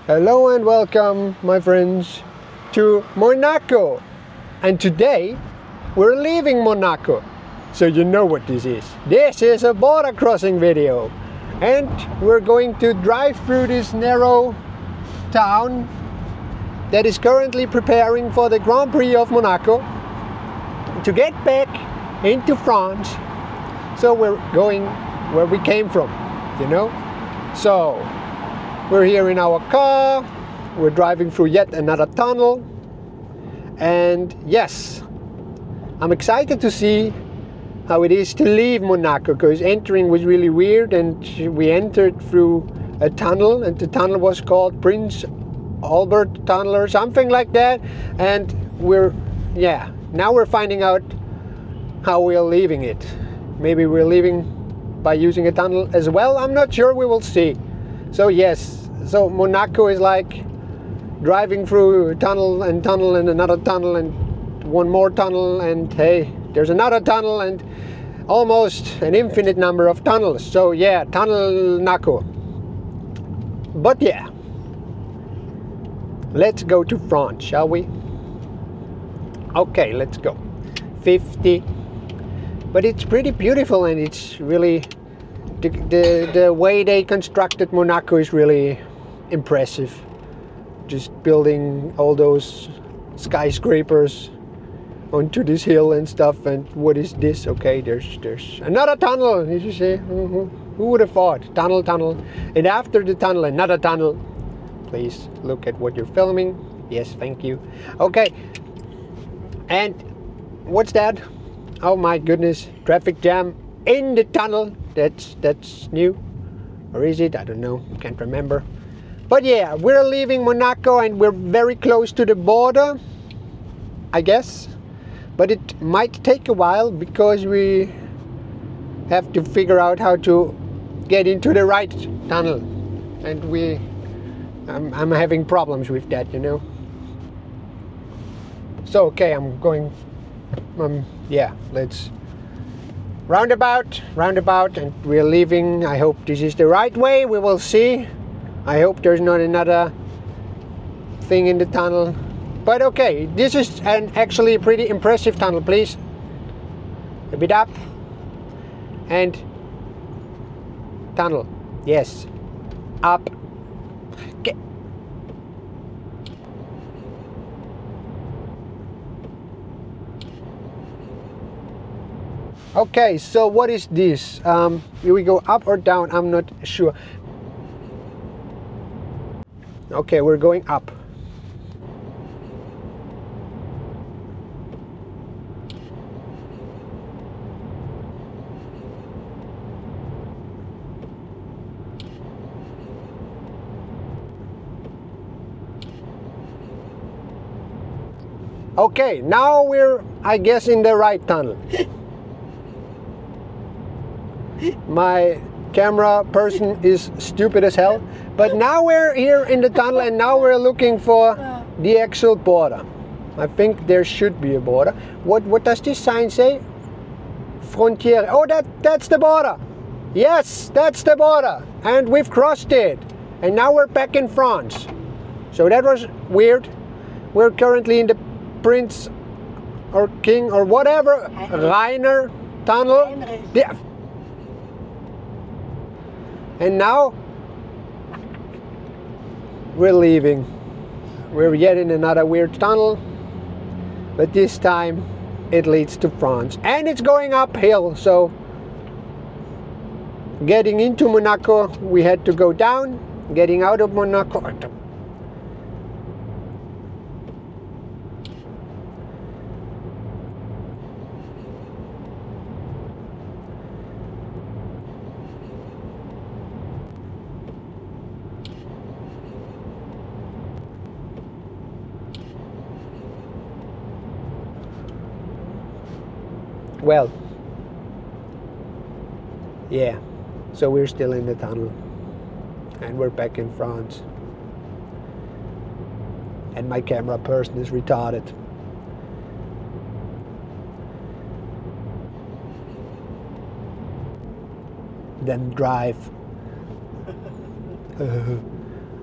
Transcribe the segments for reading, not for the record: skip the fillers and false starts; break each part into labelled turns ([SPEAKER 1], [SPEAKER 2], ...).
[SPEAKER 1] Hello and welcome, my friends, to Monaco. And today we're leaving Monaco. So you know what this is. This is a border crossing video. And we're going to drive through this narrow town that is currently preparing for the Grand Prix of Monaco to get back into France. So we're going where we came from, you know? So we're here in our car, we're driving through yet another tunnel, and yes, I'm excited to see how it is to leave Monaco, because entering was really weird, and we entered through a tunnel, and the tunnel was called Prince Albert Tunnel or something like that, and now we're finding out how we're leaving it. Maybe we're leaving by using a tunnel as well, I'm not sure, we will see. So yes, so Monaco is like driving through a tunnel and another tunnel and one more tunnel, and hey, there's another tunnel and almost an infinite number of tunnels. So yeah, Tunnel Naco. But yeah, let's go to France, shall we? Okay, let's go. 50. But it's pretty beautiful, and it's really the way they constructed Monaco is really impressive. Just building all those skyscrapers onto this hill and stuff. And what is this? Okay, there's another tunnel. Did you see? Who would have thought? Tunnel, and after the tunnel, another tunnel. Please look at what you're filming. Yes, thank you. Okay, and what's that? Oh my goodness, traffic jam in the tunnel. That's new, or is it? I don't know, can't remember. But yeah, we're leaving Monaco and we're very close to the border, I guess. But it might take a while because we have to figure out how to get into the right tunnel, and I'm having problems with that, you know. So okay, I'm going. Yeah, let's roundabout, and we're leaving. I hope this is the right way. We will see. I hope there's not another thing in the tunnel. But okay, this is an actually pretty impressive tunnel. Please, a bit up, and tunnel. Yes, up. Okay. Okay, so what is this? Here we go, up or down, I'm not sure. Okay, we're going up. Okay, now we're, I guess, in the right tunnel. My camera person is stupid as hell, but now we're here in the tunnel, and now we're looking for the actual border. I think there should be a border. What does this sign say? Frontiere. Oh, that's the border. Yes, that's the border, and we've crossed it, and now we're back in France. So that was weird. We're currently in the Prince or King or whatever Rainer tunnel. Yeah. And now we're leaving. We're yet in another weird tunnel, but this time it leads to France, and it's going uphill. So getting into Monaco, we had to go down. Getting out of Monaco, well, yeah, so we're still in the tunnel, and we're back in France, and my camera person is retarded. Then drive.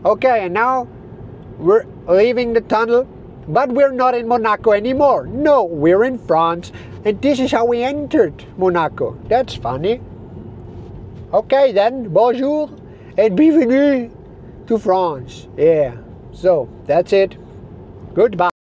[SPEAKER 1] Okay, and now we're leaving the tunnel, but we're not in Monaco anymore. No, we're in France, and this is how we entered Monaco. That's funny. Okay then, bonjour and bienvenue to France. Yeah, so that's it. Goodbye.